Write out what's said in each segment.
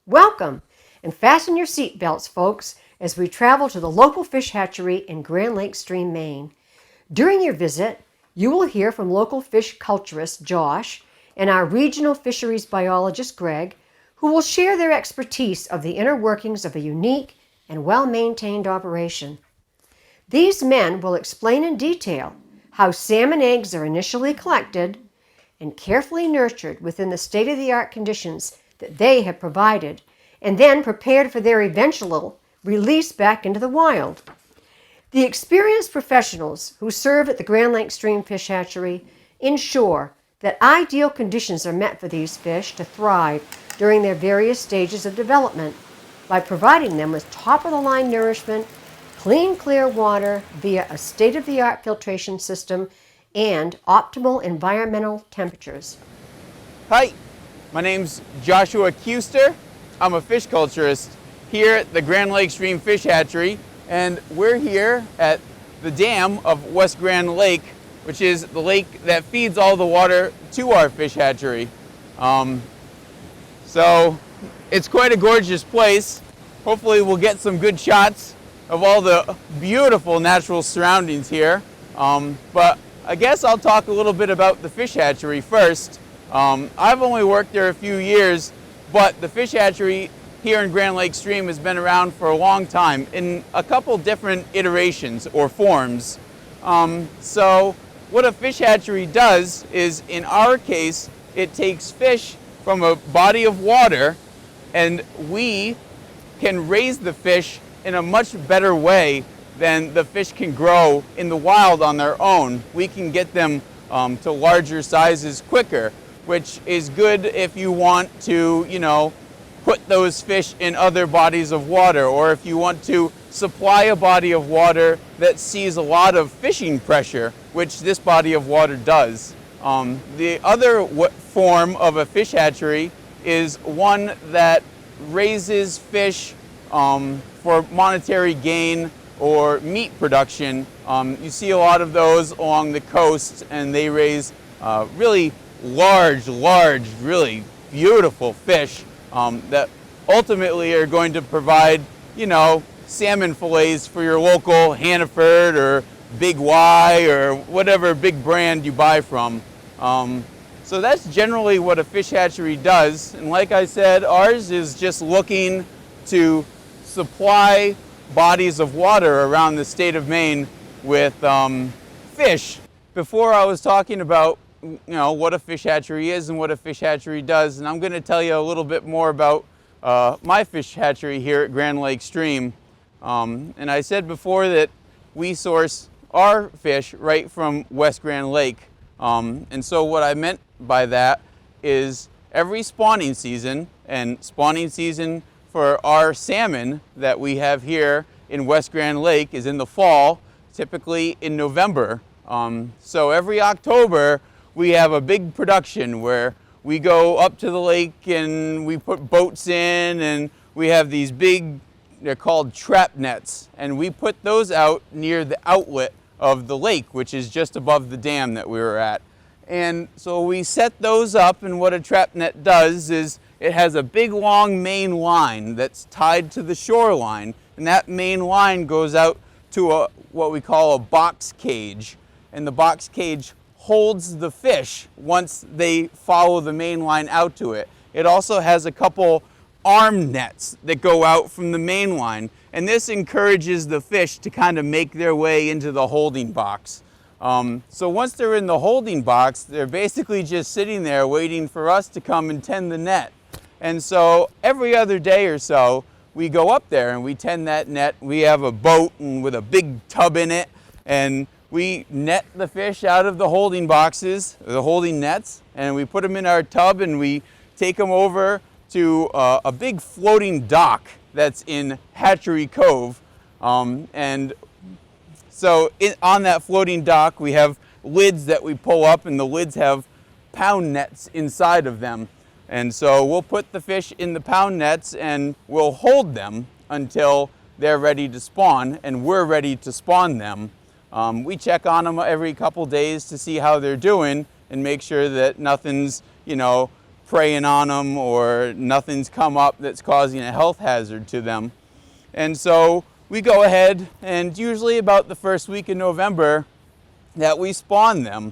Welcome, and fasten your seatbelts, folks, as we travel to the local fish hatchery in Grand Lake Stream, Maine. During your visit, you will hear from local fish culturist Josh and our regional fisheries biologist Greg, who will share their expertise of the inner workings of a unique and well-maintained operation. These men will explain in detail how salmon eggs are initially collected and carefully nurtured within the state-of-the-art conditions that they have provided, and then prepared for their eventual release back into the wild. The experienced professionals who serve at the Grand Lake Stream Fish Hatchery ensure that ideal conditions are met for these fish to thrive during their various stages of development by providing them with top-of-the-line nourishment, clean, clear water via a state-of-the-art filtration system, and optimal environmental temperatures. Hi, my name's Joshua Kuster. I'm a fish culturist here at the Grand Lake Stream Fish Hatchery, and we're here at the dam of West Grand Lake, which is the lake that feeds all the water to our fish hatchery. So it's quite a gorgeous place. Hopefully we'll get some good shots of all the beautiful natural surroundings here. But I guess I'll talk a little bit about the fish hatchery first. I've only worked there a few years, but the fish hatchery here in Grand Lake Stream has been around for a long time in a couple different iterations or forms. So what a fish hatchery does is, in our case, it takes fish from a body of water and we can raise the fish in a much better way than the fish can grow in the wild on their own. We can get them to larger sizes quicker, which is good if you want to, put those fish in other bodies of water, or if you want to supply a body of water that sees a lot of fishing pressure, which this body of water does. The other form of a fish hatchery is one that raises fish for monetary gain or meat production. You see a lot of those along the coast, and they raise really large, really beautiful fish that ultimately are going to provide, salmon fillets for your local Hannaford or Big Y or whatever big brand you buy from. So that's generally what a fish hatchery does. And like I said, ours is just looking to supply bodies of water around the state of Maine with fish. Before I was talking about what a fish hatchery is and what a fish hatchery does, and I'm going to tell you a little bit more about my fish hatchery here at Grand Lake Stream. And I said before that we source our fish right from West Grand Lake. And so what I meant by that is every spawning season, and spawning season for our salmon that we have here in West Grand Lake is in the fall, typically in November. So every October we have a big production where we go up to the lake and we put boats in, and we have these big, they're called trap nets, and we put those out near the outlet of the lake, which is just above the dam that we were at. And so we set those up, and what a trap net does is it has a big long main line that's tied to the shoreline, and that main line goes out to what we call a box cage, and the box cage holds the fish once they follow the main line out to it. It also has a couple arm nets that go out from the main line, and this encourages the fish to kind of make their way into the holding box. So once they're in the holding box, they're basically just sitting there waiting for us to come and tend the net. And so every other day or so, we go up there and we tend that net. We have a boat and with a big tub in it, and we net the fish out of the holding boxes, the holding nets, and we put them in our tub, and we take them over to a big floating dock that's in Hatchery Cove. And so on that floating dock, we have lids that we pull up, and the lids have pound nets inside of them. And so we'll put the fish in the pound nets and we'll hold them until they're ready to spawn, and we're ready to spawn them. We check on them every couple days to see how they're doing and make sure that nothing's, preying on them or nothing's come up that's causing a health hazard to them. And so we go ahead, and usually about the first week in November that we spawn them.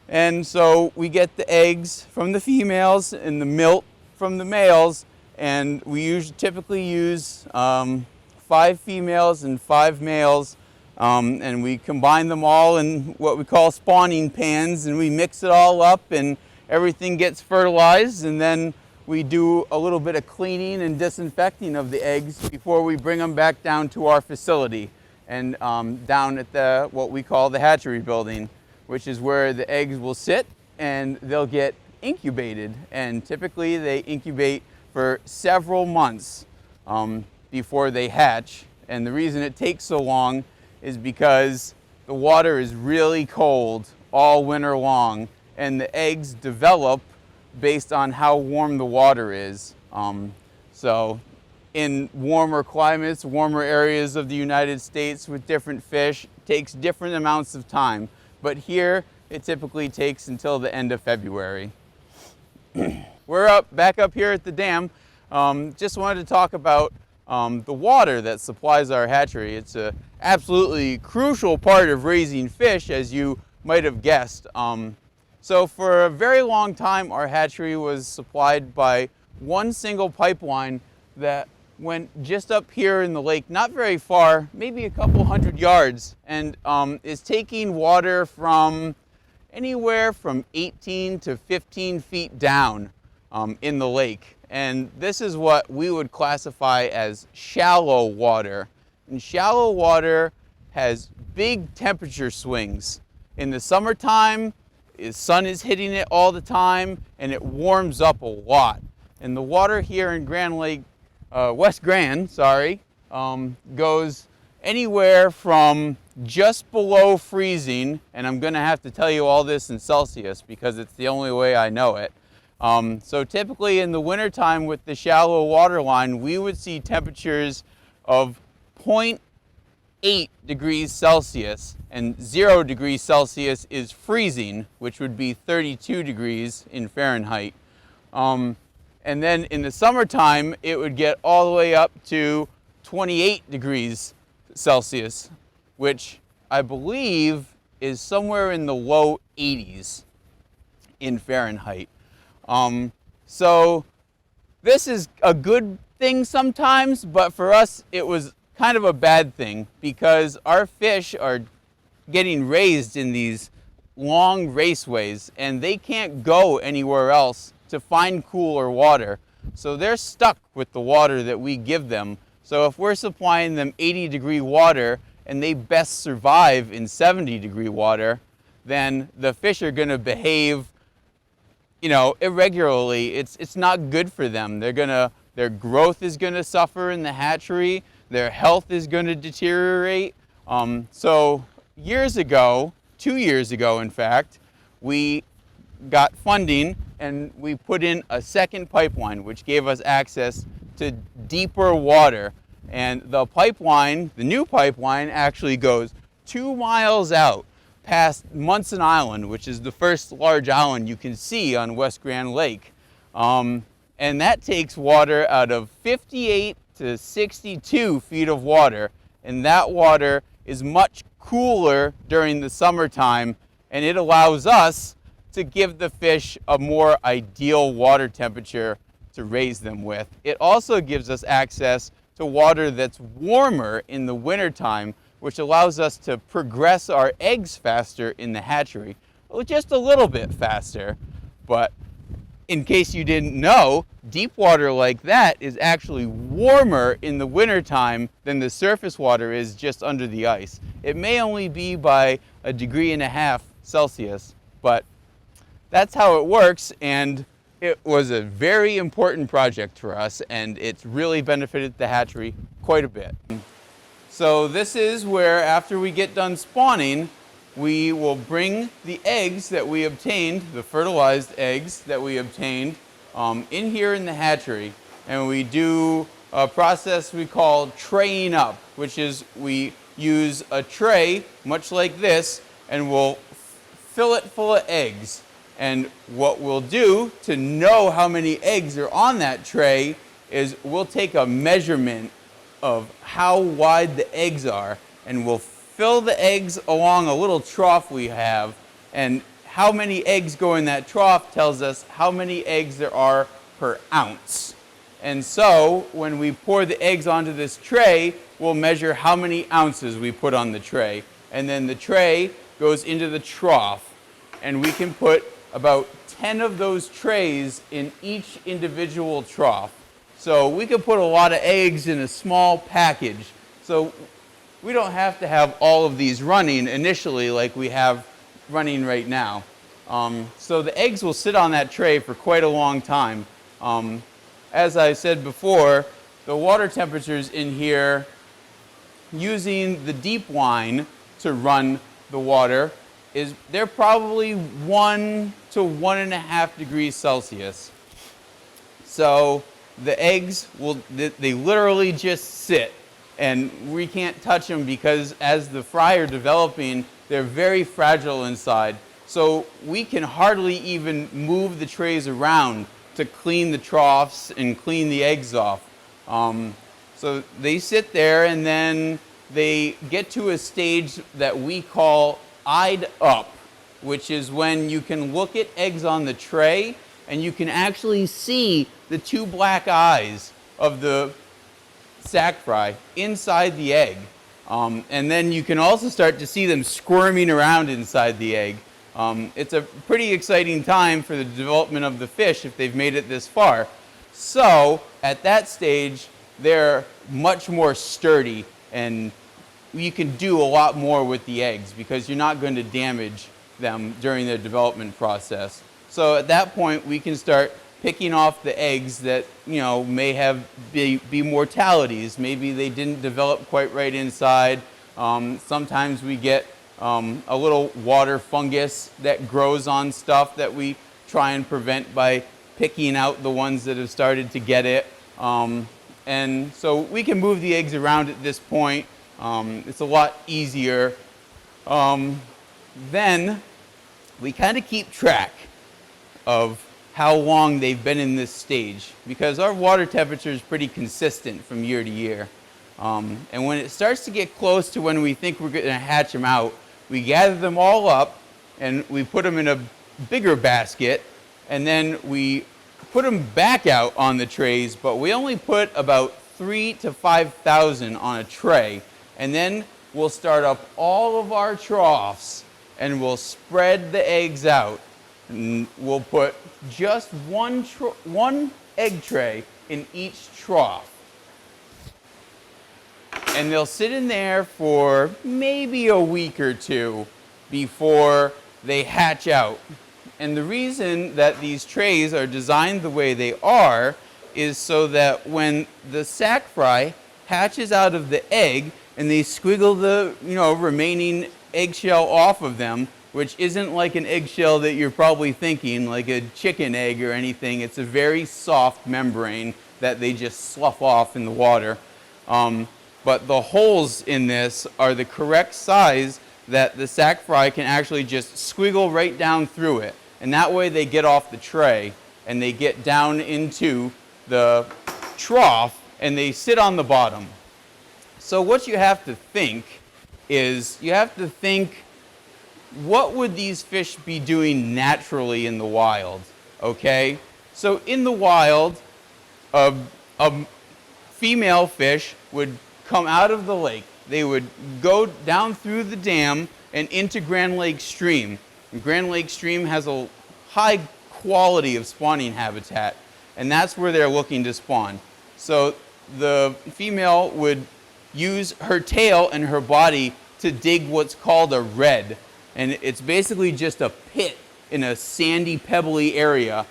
And so we get the eggs from the females and the milk from the males, and we typically use 5 females and 5 males, and we combine them all in what we call spawning pans, and we mix it all up and everything gets fertilized, and then we do a little bit of cleaning and disinfecting of the eggs before we bring them back down to our facility and down at what we call the hatchery building, which is where the eggs will sit and they'll get incubated. And typically they incubate for several months before they hatch. And the reason it takes so long is because the water is really cold all winter long, and the eggs develop based on how warm the water is. So in warmer climates, warmer areas of the United States with different fish, it takes different amounts of time. But here, it typically takes until the end of February. We're back up here at the dam. Just wanted to talk about the water that supplies our hatchery. It's an absolutely crucial part of raising fish, as you might have guessed. So for a very long time, our hatchery was supplied by one single pipeline that went just up here in the lake, not very far, maybe a couple hundred yards, and is taking water from anywhere from 18 to 15 feet down in the lake. And this is what we would classify as shallow water. And shallow water has big temperature swings. In the summertime, the sun is hitting it all the time, and it warms up a lot. And the water here in West Grand, goes anywhere from just below freezing, and I'm going to have to tell you all this in Celsius because it's the only way I know it. So typically in the wintertime with the shallow water line, we would see temperatures of 0.8 degrees Celsius, and 0 degrees Celsius is freezing, which would be 32 degrees in Fahrenheit. And then in the summertime, it would get all the way up to 28 degrees Celsius, which I believe is somewhere in the low 80s in Fahrenheit. So this is a good thing sometimes, but for us it was kind of a bad thing because our fish are getting raised in these long raceways and they can't go anywhere else to find cooler water. So they're stuck with the water that we give them. So if we're supplying them 80-degree water and they best survive in 70-degree water, then the fish are going to behave, irregularly. It's not good for them. Their growth is going to suffer in the hatchery. Their health is going to deteriorate. So years ago, 2 years ago in fact, we got funding and we put in a second pipeline which gave us access to deeper water. And the new pipeline actually goes 2 miles out past Munson Island, which is the first large island you can see on West Grand Lake. And that takes water out of 58 to 62 feet of water. And that water is much cooler during the summertime, and it allows us to give the fish a more ideal water temperature to raise them with. It also gives us access to water that's warmer in the wintertime, which allows us to progress our eggs faster in the hatchery. Well, just a little bit faster, but in case you didn't know, deep water like that is actually warmer in the wintertime than the surface water is just under the ice. It may only be by 1.5 degrees Celsius, but that's how it works, and it was a very important project for us, and it's really benefited the hatchery quite a bit. So this is where, after we get done spawning, we will bring the eggs that we obtained, the fertilized eggs that we obtained, in here in the hatchery, and we do a process we call traying up, which is we use a tray much like this, and we'll fill it full of eggs. And what we'll do to know how many eggs are on that tray is we'll take a measurement of how wide the eggs are, and we'll fill the eggs along a little trough we have, and how many eggs go in that trough tells us how many eggs there are per ounce. And so when we pour the eggs onto this tray, we'll measure how many ounces we put on the tray. And then the tray goes into the trough, and we can put about 10 of those trays in each individual trough. So we could put a lot of eggs in a small package. So we don't have to have all of these running initially like we have running right now. So the eggs will sit on that tray for quite a long time. As I said before, the water temperatures in here, using the deep line to run the water, they're probably 1 to 1.5 degrees Celsius. So the eggs they literally just sit, and we can't touch them because as the fry are developing, they're very fragile inside. So we can hardly even move the trays around to clean the troughs and clean the eggs off. So they sit there, and then they get to a stage that we call eyed up, which is when you can look at eggs on the tray and you can actually see the two black eyes of the sack fry inside the egg. And then you can also start to see them squirming around inside the egg. It's a pretty exciting time for the development of the fish if they've made it this far. So at that stage, they're much more sturdy, and you can do a lot more with the eggs because you're not going to damage them during their development process. So at that point, we can start picking off the eggs that may have be mortalities. Maybe they didn't develop quite right inside. Sometimes we get a little water fungus that grows on stuff that we try and prevent by picking out the ones that have started to get it. And so we can move the eggs around at this point. It's a lot easier. Then we kind of keep track of how long they've been in this stage because our water temperature is pretty consistent from year to year. And when it starts to get close to when we think we're going to hatch them out, we gather them all up and we put them in a bigger basket, and then we put them back out on the trays, but we only put about 3,000 to 5,000 on a tray. And then we'll start up all of our troughs and we'll spread the eggs out. And we'll put just one egg tray in each trough. And they'll sit in there for maybe a week or two before they hatch out. And the reason that these trays are designed the way they are is so that when the sack fry hatches out of the egg and they squiggle the remaining eggshell off of them, which isn't like an eggshell that you're probably thinking, like a chicken egg or anything. It's a very soft membrane that they just slough off in the water. But the holes in this are the correct size that the sack fry can actually just squiggle right down through it. And that way they get off the tray and they get down into the trough and they sit on the bottom. So what you have to think is what would these fish be doing naturally in the wild, okay? So in the wild, a female fish would come out of the lake. They would go down through the dam and into Grand Lake Stream. And Grand Lake Stream has a high quality of spawning habitat, and that's where they're looking to spawn. So the female would use her tail and her body to dig what's called a red. And it's basically just a pit in a sandy, pebbly area.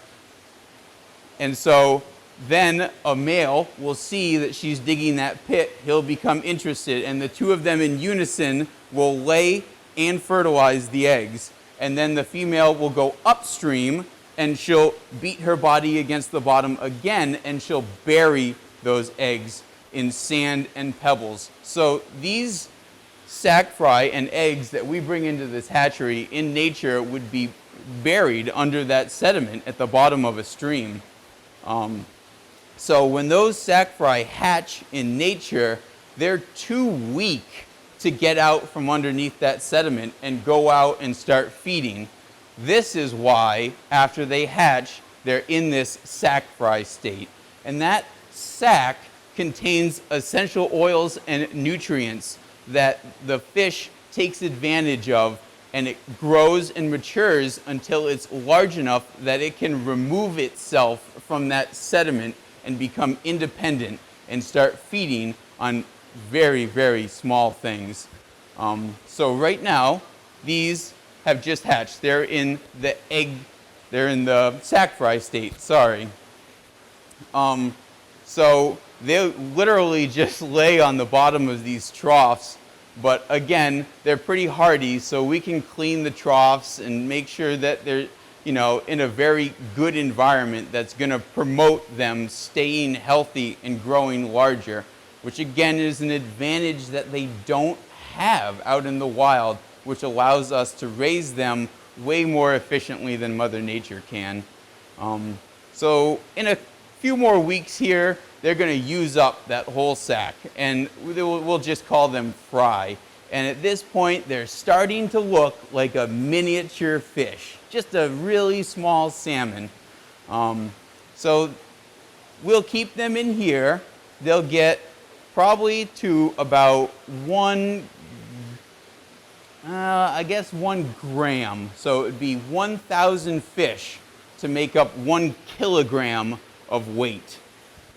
And so then a male will see that she's digging that pit. He'll become interested, and the two of them in unison will lay and fertilize the eggs. And then the female will go upstream, and she'll beat her body against the bottom again, and she'll bury those eggs in sand and pebbles. So these sack fry and eggs that we bring into this hatchery in nature would be buried under that sediment at the bottom of a stream. So when those sac fry hatch in nature, they're too weak to get out from underneath that sediment and go out and start feeding. This is why, after they hatch, they're in this sac fry state. And that sac contains essential oils and nutrients that the fish takes advantage of, and it grows and matures until it's large enough that it can remove itself from that sediment and become independent and start feeding on very, very small things. So right now, these have just hatched. They're in the sac fry state, sorry. So they literally just lay on the bottom of these troughs, but again, they're pretty hardy, so we can clean the troughs and make sure that they're, in a very good environment that's gonna promote them staying healthy and growing larger, which again is an advantage that they don't have out in the wild, which allows us to raise them way more efficiently than Mother Nature can. So in a few more weeks here, they're going to use up that whole sack, and we'll just call them fry. And at this point, they're starting to look like a miniature fish, just a really small salmon. So we'll keep them in here. They'll get probably to about 1 gram. So it would be 1,000 fish to make up 1 kilogram of weight.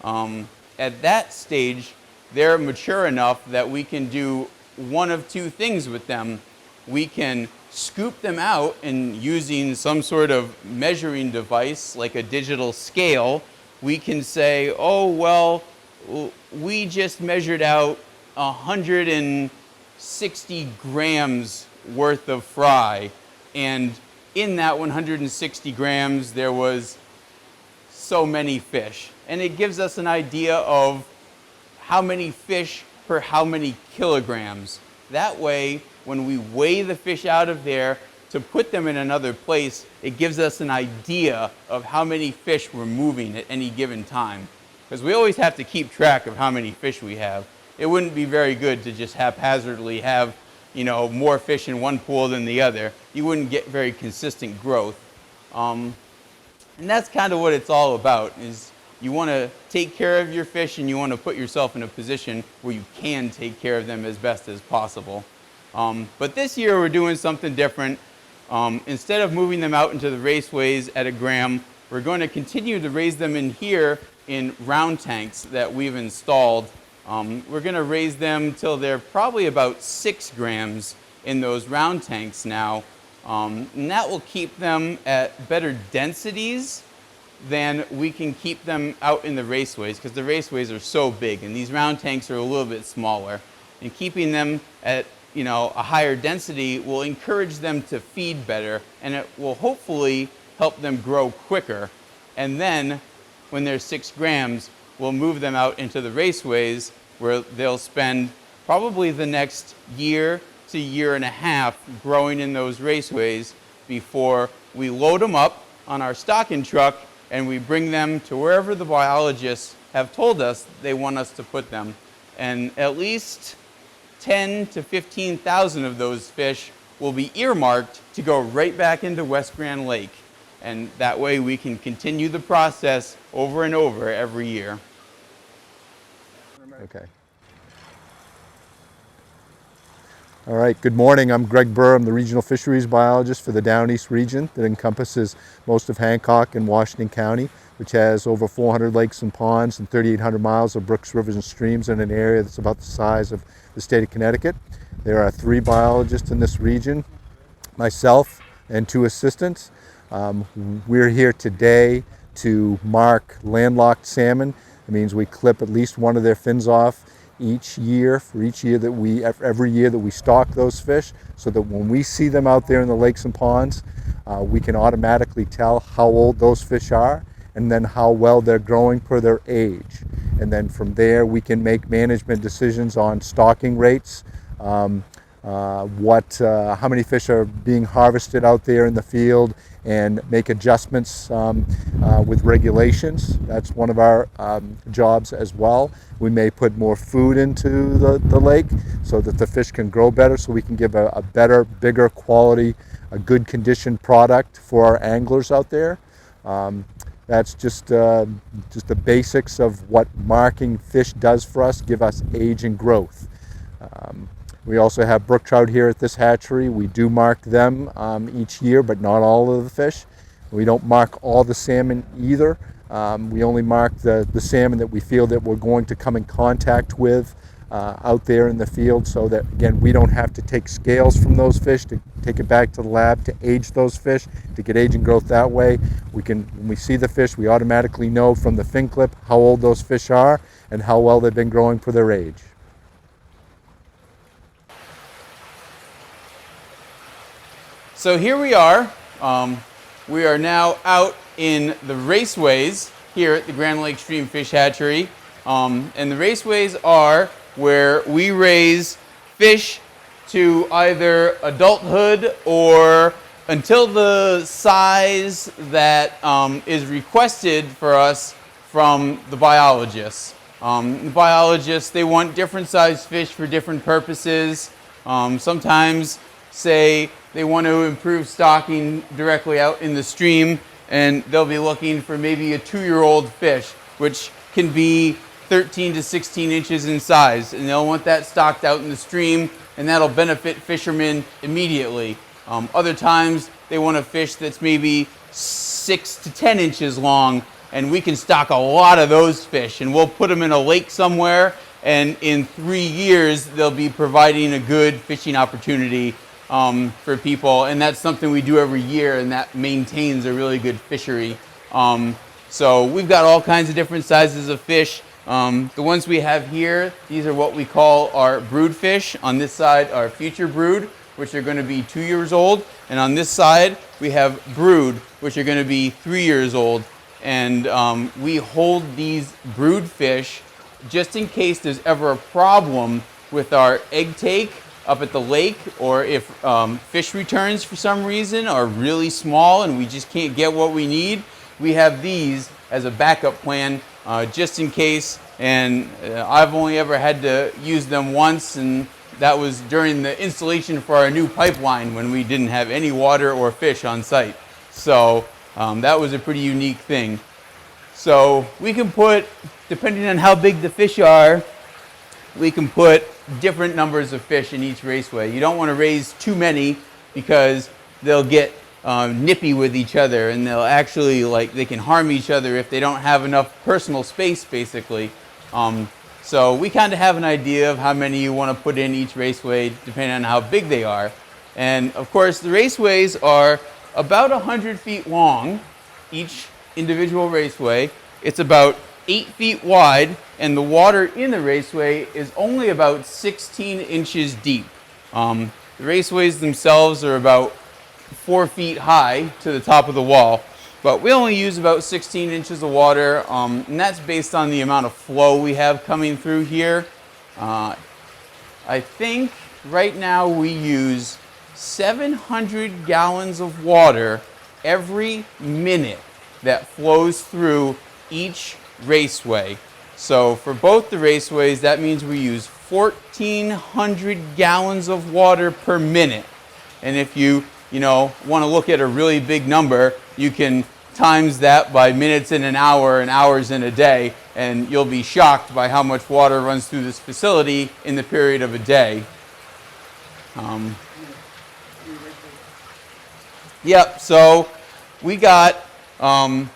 At that stage, they're mature enough that we can do one of two things with them. We can scoop them out, and using some sort of measuring device like a digital scale, we can say, oh, well, we just measured out 160 grams worth of fry, and in that 160 grams there was so many fish. And it gives us an idea of how many fish per how many kilograms. That way, when we weigh the fish out of there to put them in another place, it gives us an idea of how many fish we're moving at any given time. Because we always have to keep track of how many fish we have. It wouldn't be very good to just haphazardly have, more fish in one pool than the other. You wouldn't get very consistent growth. And that's kind of what it's all about, is you want to take care of your fish, and you want to put yourself in a position where you can take care of them as best as possible. But this year we're doing something different. Instead of moving them out into the raceways at 1 gram, we're going to continue to raise them in here in round tanks that we've installed. We're going to raise them till they're probably about 6 grams in those round tanks now. And that will keep them at better densities than we can keep them out in the raceways, because the raceways are so big and these round tanks are a little bit smaller. And keeping them at a higher density will encourage them to feed better, and it will hopefully help them grow quicker. And then when they're 6 grams, we'll move them out into the raceways, where they'll spend probably the next year to year and a half growing in those raceways before we load them up on our stocking truck and we bring them to wherever the biologists have told us they want us to put them. And at least 10 to 15,000 of those fish will be earmarked to go right back into West Grand Lake. And that way we can continue the process over and over every year. Okay. All right, good morning. I'm Greg Burr. I'm the regional fisheries biologist for the Down East region that encompasses most of Hancock and Washington County, which has over 400 lakes and ponds and 3,800 miles of brooks, rivers, and streams in an area that's about the size of the state of Connecticut. There are 3 biologists in this region, myself and 2 assistants. We're here today to mark landlocked salmon. It means we clip at least one of their fins off each year, for every year that we stock those fish, so that when we see them out there in the lakes and ponds, we can automatically tell how old those fish are and then how well they're growing per their age. And then from there we can make management decisions on stocking rates, how many fish are being harvested out there in the field, and make adjustments with regulations. That's one of our jobs as well. We may put more food into the lake so that the fish can grow better, so we can give a better, bigger quality, a good conditioned product for our anglers out there. That's just the basics of what marking fish does for us, give us age and growth. We also have brook trout here at this hatchery. We do mark them each year, but not all of the fish. We don't mark all the salmon either. We only mark the salmon that we feel that we're going to come in contact with out there in the field, so that, again, we don't have to take scales from those fish to take it back to the lab to age those fish, to get age and growth that way. When we see the fish, we automatically know from the fin clip how old those fish are and how well they've been growing for their age. So here we are. We are now out in the raceways here at the Grand Lake Stream Fish Hatchery. And the raceways are where we raise fish to either adulthood or until the size that is requested for us from the biologists. The biologists, they want different sized fish for different purposes. Sometimes, say, they want to improve stocking directly out in the stream, and they'll be looking for maybe a 2-year-old fish, which can be 13 to 16 inches in size, and they'll want that stocked out in the stream, and that'll benefit fishermen immediately. Other times they want a fish that's maybe 6 to 10 inches long, and we can stock a lot of those fish, and we'll put them in a lake somewhere, and in 3 years they'll be providing a good fishing opportunity for people, and that's something we do every year, and that maintains a really good fishery. So we've got all kinds of different sizes of fish. The ones we have here, these are what we call our brood fish. On this side are future brood, which are going to be 2 years old, and on this side we have brood, which are going to be 3 years old. And we hold these brood fish just in case there's ever a problem with our egg take up at the lake, or if fish returns for some reason are really small and we just can't get what we need. We have these as a backup plan just in case, and I've only ever had to use them once, and that was during the installation for our new pipeline when we didn't have any water or fish on site. So that was a pretty unique thing. So we can put, depending on how big the fish are, we can put different numbers of fish in each raceway. You don't want to raise too many because they'll get nippy with each other, and they'll actually, they can harm each other if they don't have enough personal space, basically. So we kind of have an idea of how many you want to put in each raceway depending on how big they are. And of course the raceways are about 100 feet long, each individual raceway. It's about 8 feet wide, and the water in the raceway is only about 16 inches deep. The raceways themselves are about 4 feet high to the top of the wall, but we only use about 16 inches of water, and that's based on the amount of flow we have coming through here. I think right now we use 700 gallons of water every minute that flows through each raceway. So for both the raceways, that means we use 1,400 gallons of water per minute. And if you want to look at a really big number, you can times that by minutes in an hour and hours in a day, and you'll be shocked by how much water runs through this facility in the period of a day. Yep, so we got, the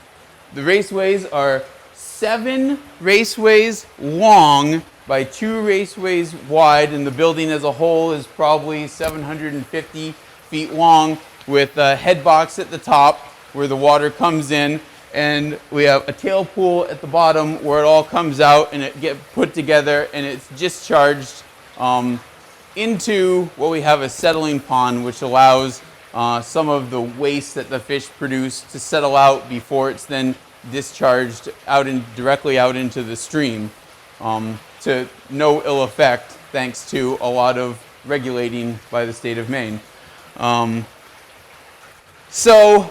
raceways are 7 raceways long by 2 raceways wide, and the building as a whole is probably 750 feet long, with a head box at the top where the water comes in, and we have a tail pool at the bottom where it all comes out and it gets put together, and it's discharged into what we have a settling pond, which allows some of the waste that the fish produce to settle out before it's then discharged out directly out into the stream, to no ill effect, thanks to a lot of regulating by the state of Maine. So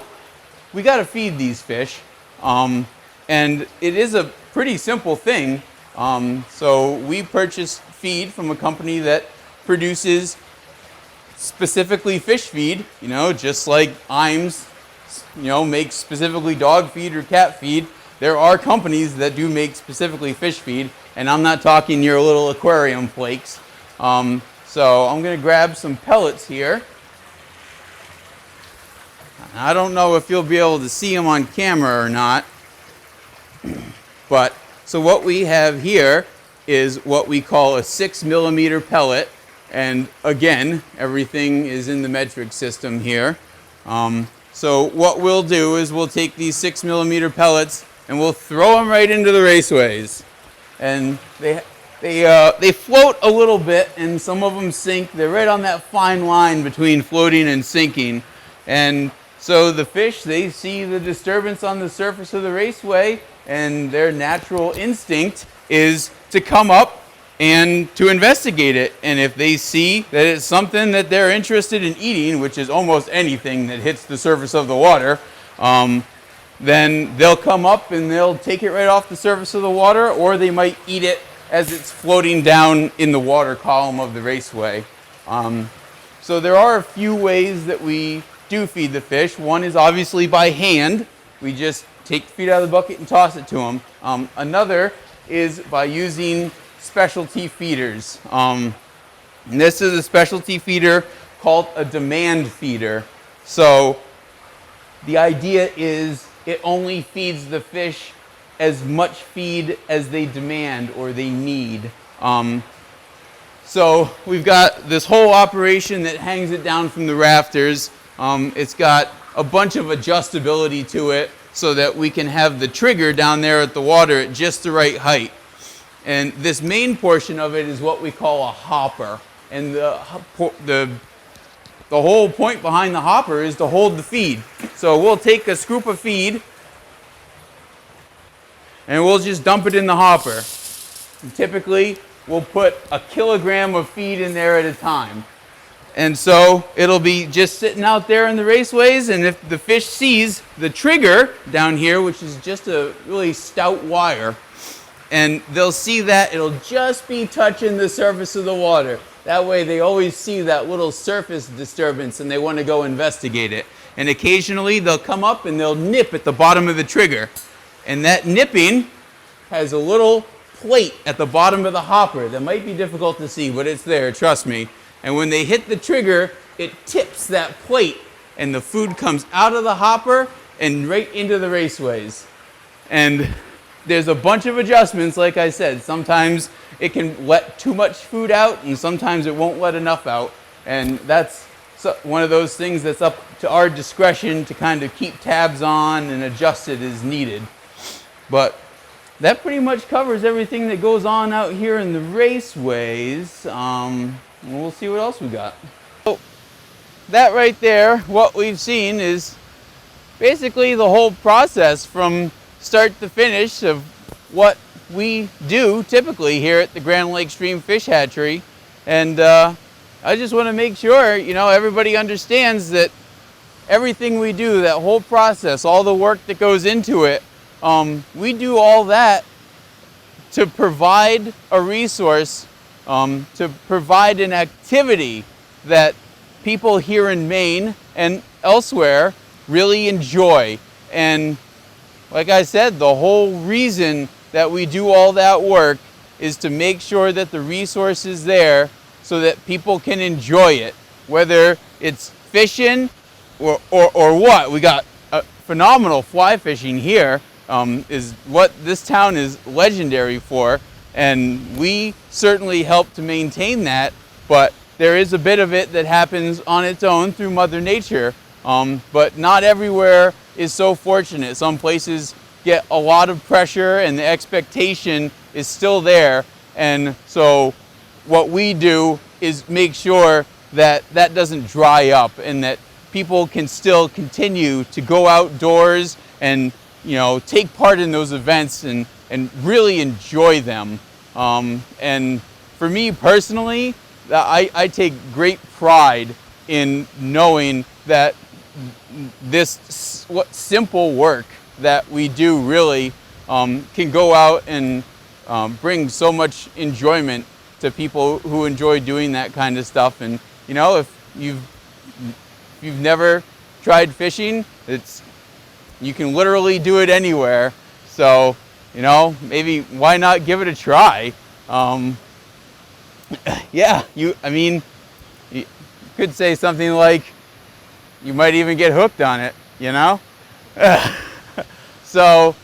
we got to feed these fish. And it is a pretty simple thing. So we purchase feed from a company that produces specifically fish feed, just like Iams, makes specifically dog feed or cat feed. There are companies that do make specifically fish feed, and I'm not talking your little aquarium flakes. So I'm going to grab some pellets here. I don't know if you'll be able to see them on camera or not, but so what we have here is what we call a 6mm pellet, and again, everything is in the metric system here. So what we'll do is we'll take these 6mm pellets and we'll throw them right into the raceways, and they float a little bit, and some of them sink. They're right on that fine line between floating and sinking, and so the fish, they see the disturbance on the surface of the raceway, and their natural instinct is to come up and to investigate it. And if they see that it's something that they're interested in eating, which is almost anything that hits the surface of the water, then they'll come up and they'll take it right off the surface of the water, or they might eat it as it's floating down in the water column of the raceway. So there are a few ways that we do feed the fish. One is obviously by hand. We just take the feed out of the bucket and toss it to them. Another is by using specialty feeders. And this is a specialty feeder called a demand feeder. So the idea is it only feeds the fish as much feed as they demand or they need. So we've got this whole operation that hangs it down from the rafters. It's got a bunch of adjustability to it so that we can have the trigger down there at the water at just the right height. And this main portion of it is what we call a hopper. And the whole point behind the hopper is to hold the feed. So we'll take a scoop of feed and we'll just dump it in the hopper. And typically, we'll put 1 kilogram of feed in there at a time. And so it'll be just sitting out there in the raceways, and if the fish sees the trigger down here, which is just a really stout wire, and they'll see that, it'll just be touching the surface of the water. That way they always see that little surface disturbance and they want to go investigate it. And occasionally they'll come up and they'll nip at the bottom of the trigger. And that nipping has a little plate at the bottom of the hopper that might be difficult to see, but it's there, trust me. And when they hit the trigger, it tips that plate and the food comes out of the hopper and right into the raceways. And there's a bunch of adjustments, like I said. Sometimes it can let too much food out and sometimes it won't let enough out. And that's one of those things that's up to our discretion to kind of keep tabs on and adjust it as needed. But that pretty much covers everything that goes on out here in the raceways. We'll see what else we got. So that right there, what we've seen is basically the whole process from start to finish of what we do typically here at the Grand Lake Stream Fish Hatchery. And I just want to make sure, everybody understands that everything we do, that whole process, all the work that goes into it, we do all that to provide a resource, to provide an activity that people here in Maine and elsewhere really enjoy. And like I said, the whole reason that we do all that work is to make sure that the resource is there so that people can enjoy it, whether it's fishing or what. We got phenomenal fly fishing here, is what this town is legendary for, and we certainly help to maintain that, but there is a bit of it that happens on its own through Mother Nature, but not everywhere is so fortunate. Some places get a lot of pressure and the expectation is still there, and so what we do is make sure that that doesn't dry up and that people can still continue to go outdoors and take part in those events and really enjoy them. And for me personally, I take great pride in knowing that this simple work that we do really can go out and bring so much enjoyment to people who enjoy doing that kind of stuff. And you know, if you've never tried fishing, you can literally do it anywhere. So you know, maybe why not give it a try? Yeah, I mean, you could say something like, you might even get hooked on it, you know? So,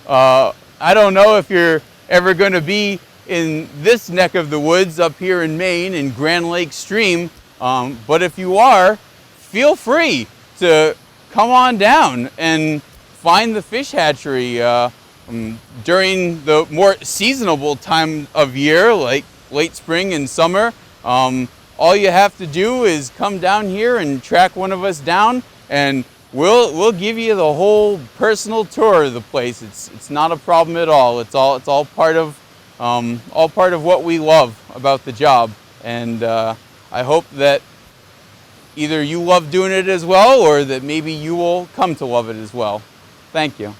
I don't know if you're ever going to be in this neck of the woods up here in Maine in Grand Lake Stream, but if you are, feel free to come on down and find the fish hatchery during the more seasonable time of year, like late spring and summer. All you have to do is come down here and track one of us down, and we'll give you the whole personal tour of the place. It's not a problem at all. It's all part of what we love about the job, and I hope that either you love doing it as well, or that maybe you will come to love it as well. Thank you.